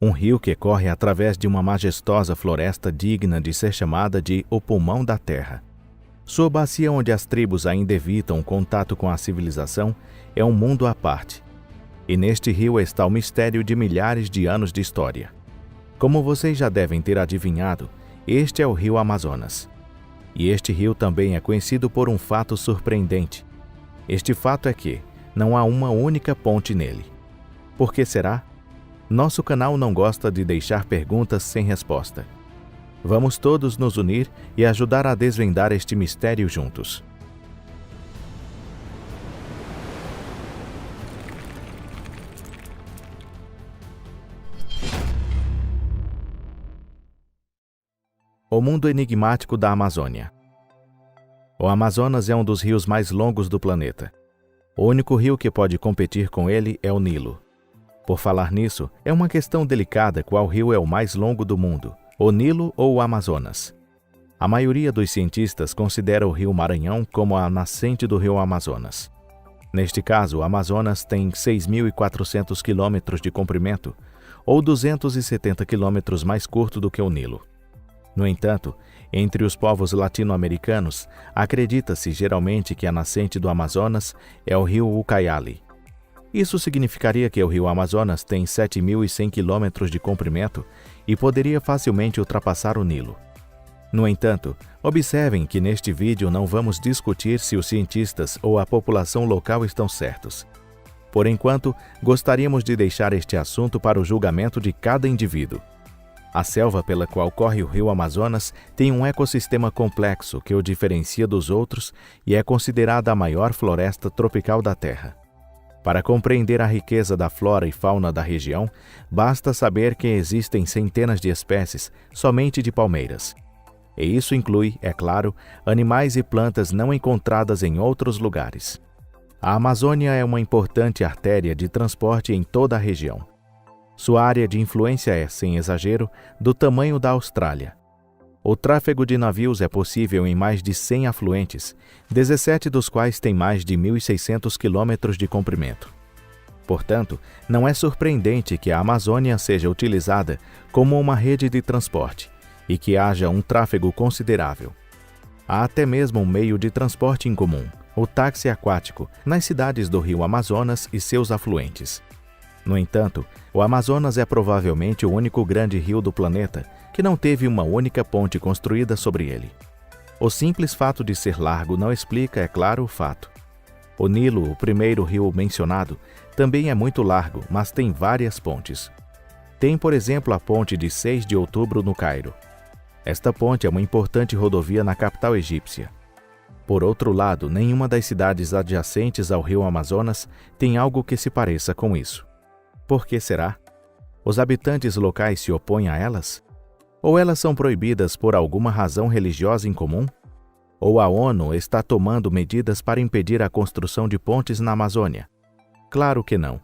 Um rio que corre através de uma majestosa floresta digna de ser chamada de o pulmão da terra. Sua bacia, onde as tribos ainda evitam contato com a civilização, é um mundo à parte. E neste rio está o mistério de milhares de anos de história. Como vocês já devem ter adivinhado, este é o rio Amazonas. E este rio também é conhecido por um fato surpreendente. Este fato é que não há uma única ponte nele. Por que será? Nosso canal não gosta de deixar perguntas sem resposta. Vamos todos nos unir e ajudar a desvendar este mistério juntos. O mundo enigmático da Amazônia. O Amazonas é um dos rios mais longos do planeta. O único rio que pode competir com ele é o Nilo. Por falar nisso, é uma questão delicada qual rio é o mais longo do mundo, o Nilo ou o Amazonas. A maioria dos cientistas considera o rio Maranhão como a nascente do rio Amazonas. Neste caso, o Amazonas tem 6.400 quilômetros de comprimento, ou 270 quilômetros mais curto do que o Nilo. No entanto, entre os povos latino-americanos, acredita-se geralmente que a nascente do Amazonas é o rio Ucayali. Isso significaria que o rio Amazonas tem 7.100 quilômetros de comprimento e poderia facilmente ultrapassar o Nilo. No entanto, observem que neste vídeo não vamos discutir se os cientistas ou a população local estão certos. Por enquanto, gostaríamos de deixar este assunto para o julgamento de cada indivíduo. A selva pela qual corre o rio Amazonas tem um ecossistema complexo que o diferencia dos outros e é considerada a maior floresta tropical da Terra. Para compreender a riqueza da flora e fauna da região, basta saber que existem centenas de espécies somente de palmeiras. E isso inclui, é claro, animais e plantas não encontradas em outros lugares. A Amazônia é uma importante artéria de transporte em toda a região. Sua área de influência é, sem exagero, do tamanho da Austrália. O tráfego de navios é possível em mais de 100 afluentes, 17 dos quais têm mais de 1.600 quilômetros de comprimento. Portanto, não é surpreendente que a Amazônia seja utilizada como uma rede de transporte e que haja um tráfego considerável. Há até mesmo um meio de transporte em comum, o táxi aquático, nas cidades do rio Amazonas e seus afluentes. No entanto, o Amazonas é provavelmente o único grande rio do planeta que não teve uma única ponte construída sobre ele. O simples fato de ser largo não explica, é claro, o fato. O Nilo, o primeiro rio mencionado, também é muito largo, mas tem várias pontes. Tem, por exemplo, a ponte de 6 de outubro no Cairo. Esta ponte é uma importante rodovia na capital egípcia. Por outro lado, nenhuma das cidades adjacentes ao rio Amazonas tem algo que se pareça com isso. Por que será? Os habitantes locais se opõem a elas? Ou elas são proibidas por alguma razão religiosa em comum? Ou a ONU está tomando medidas para impedir a construção de pontes na Amazônia? Claro que não.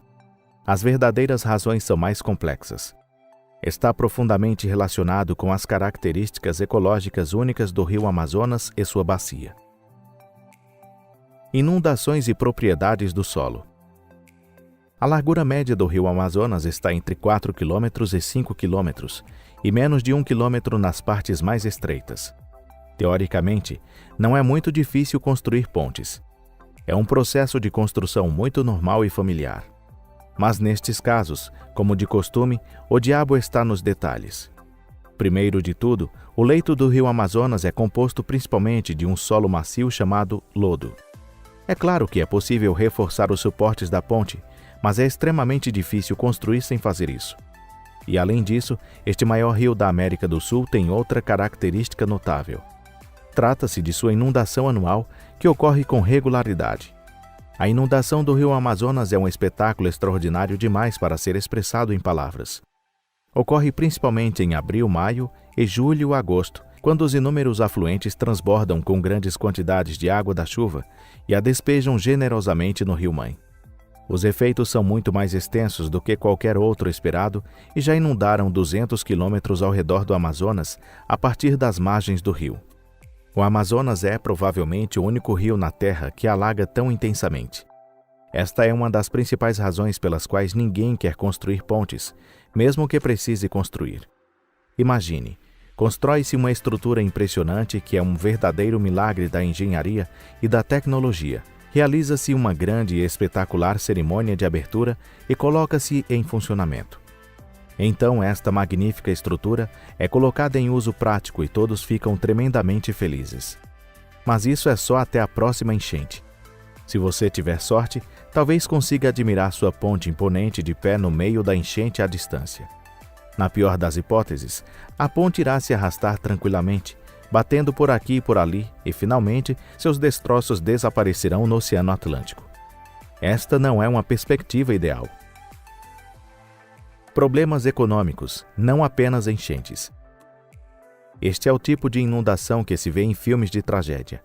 As verdadeiras razões são mais complexas. Está profundamente relacionado com as características ecológicas únicas do rio Amazonas e sua bacia. Inundações e propriedades do solo. A largura média do rio Amazonas está entre 4 km e 5 km, e menos de 1 km nas partes mais estreitas. Teoricamente, não é muito difícil construir pontes. É um processo de construção muito normal e familiar. Mas nestes casos, como de costume, o diabo está nos detalhes. Primeiro de tudo, o leito do rio Amazonas é composto principalmente de um solo macio chamado lodo. É claro que é possível reforçar os suportes da ponte, mas é extremamente difícil construir sem fazer isso. E além disso, este maior rio da América do Sul tem outra característica notável. Trata-se de sua inundação anual, que ocorre com regularidade. A inundação do rio Amazonas é um espetáculo extraordinário demais para ser expressado em palavras. Ocorre principalmente em abril, maio e julho, agosto, quando os inúmeros afluentes transbordam com grandes quantidades de água da chuva e a despejam generosamente no rio-mãe. Os efeitos são muito mais extensos do que qualquer outro esperado e já inundaram 200 quilômetros ao redor do Amazonas a partir das margens do rio. O Amazonas é, provavelmente, o único rio na Terra que alaga tão intensamente. Esta é uma das principais razões pelas quais ninguém quer construir pontes, mesmo que precise construir. Imagine, constrói-se uma estrutura impressionante que é um verdadeiro milagre da engenharia e da tecnologia. Realiza-se uma grande e espetacular cerimônia de abertura e coloca-se em funcionamento. Então esta magnífica estrutura é colocada em uso prático e todos ficam tremendamente felizes. Mas isso é só até a próxima enchente. Se você tiver sorte, talvez consiga admirar sua ponte imponente de pé no meio da enchente à distância. Na pior das hipóteses, a ponte irá se arrastar tranquilamente, batendo por aqui e por ali, e finalmente seus destroços desaparecerão no Oceano Atlântico. Esta não é uma perspectiva ideal. Problemas econômicos, não apenas enchentes. Este é o tipo de inundação que se vê em filmes de tragédia.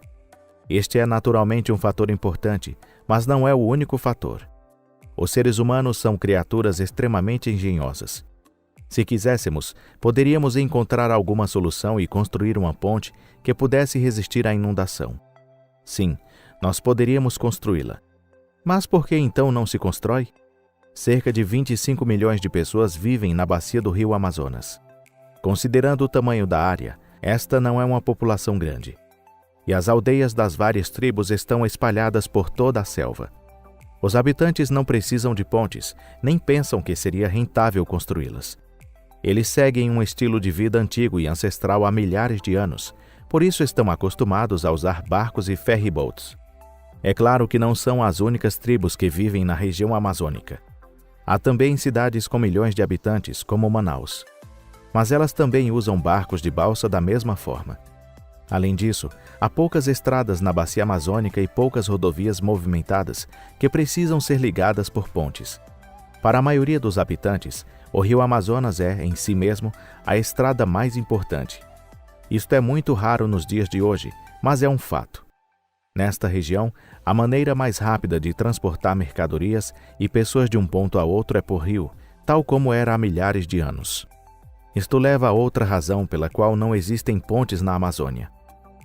Este é naturalmente um fator importante, mas não é o único fator. Os seres humanos são criaturas extremamente engenhosas. Se quiséssemos, poderíamos encontrar alguma solução e construir uma ponte que pudesse resistir à inundação. Sim, nós poderíamos construí-la. Mas por que então não se constrói? Cerca de 25 milhões de pessoas vivem na bacia do rio Amazonas. Considerando o tamanho da área, esta não é uma população grande. E as aldeias das várias tribos estão espalhadas por toda a selva. Os habitantes não precisam de pontes, nem pensam que seria rentável construí-las. Eles seguem um estilo de vida antigo e ancestral há milhares de anos, por isso estão acostumados a usar barcos e ferryboats. É claro que não são as únicas tribos que vivem na região amazônica. Há também cidades com milhões de habitantes, como Manaus. Mas elas também usam barcos de balsa da mesma forma. Além disso, há poucas estradas na bacia amazônica e poucas rodovias movimentadas que precisam ser ligadas por pontes. Para a maioria dos habitantes, o rio Amazonas é, em si mesmo, a estrada mais importante. Isto é muito raro nos dias de hoje, mas é um fato. Nesta região, a maneira mais rápida de transportar mercadorias e pessoas de um ponto a outro é por rio, tal como era há milhares de anos. Isto leva a outra razão pela qual não existem pontes na Amazônia.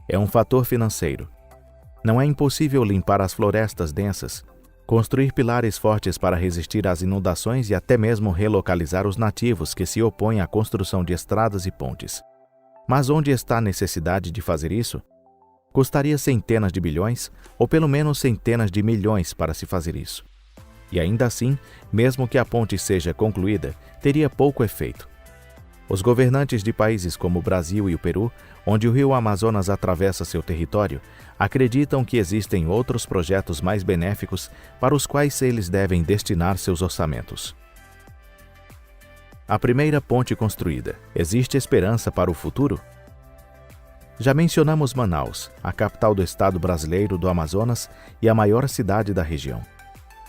É um fator financeiro. Não é impossível limpar as florestas densas, construir pilares fortes para resistir às inundações e até mesmo relocalizar os nativos que se opõem à construção de estradas e pontes. Mas onde está a necessidade de fazer isso? Custaria centenas de bilhões, ou pelo menos centenas de milhões para se fazer isso. E ainda assim, mesmo que a ponte seja concluída, teria pouco efeito. Os governantes de países como o Brasil e o Peru, onde o rio Amazonas atravessa seu território, acreditam que existem outros projetos mais benéficos para os quais eles devem destinar seus orçamentos. A primeira ponte construída. Existe esperança para o futuro? Já mencionamos Manaus, a capital do estado brasileiro do Amazonas e a maior cidade da região.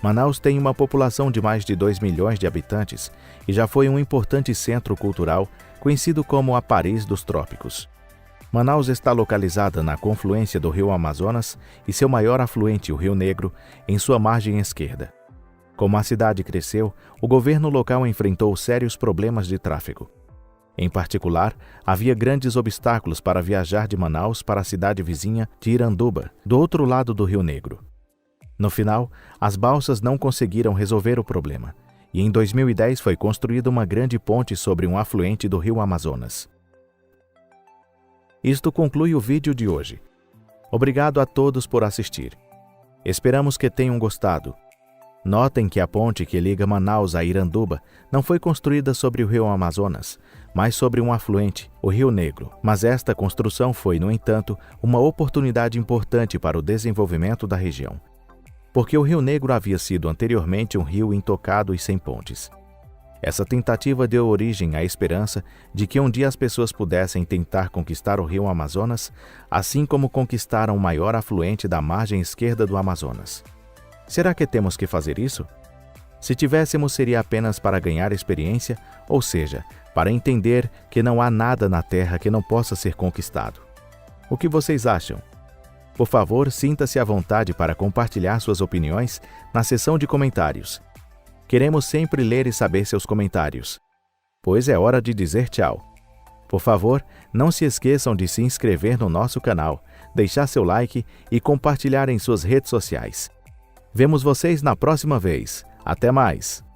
Manaus tem uma população de mais de 2 milhões de habitantes e já foi um importante centro cultural, conhecido como a Paris dos Trópicos. Manaus está localizada na confluência do rio Amazonas e seu maior afluente, o Rio Negro, em sua margem esquerda. Como a cidade cresceu, o governo local enfrentou sérios problemas de tráfego. Em particular, havia grandes obstáculos para viajar de Manaus para a cidade vizinha de Iranduba, do outro lado do Rio Negro. No final, as balsas não conseguiram resolver o problema, e em 2010 foi construída uma grande ponte sobre um afluente do rio Amazonas. Isto conclui o vídeo de hoje. Obrigado a todos por assistir. Esperamos que tenham gostado. Notem que a ponte que liga Manaus a Iranduba não foi construída sobre o rio Amazonas, mas sobre um afluente, o Rio Negro. Mas esta construção foi, no entanto, uma oportunidade importante para o desenvolvimento da região, porque o Rio Negro havia sido anteriormente um rio intocado e sem pontes. Essa tentativa deu origem à esperança de que um dia as pessoas pudessem tentar conquistar o rio Amazonas, assim como conquistaram o maior afluente da margem esquerda do Amazonas. Será que temos que fazer isso? Se tivéssemos, seria apenas para ganhar experiência, ou seja, para entender que não há nada na Terra que não possa ser conquistado. O que vocês acham? Por favor, sinta-se à vontade para compartilhar suas opiniões na seção de comentários. Queremos sempre ler e saber seus comentários. Pois é hora de dizer tchau. Por favor, não se esqueçam de se inscrever no nosso canal, deixar seu like e compartilhar em suas redes sociais. Vemos vocês na próxima vez. Até mais!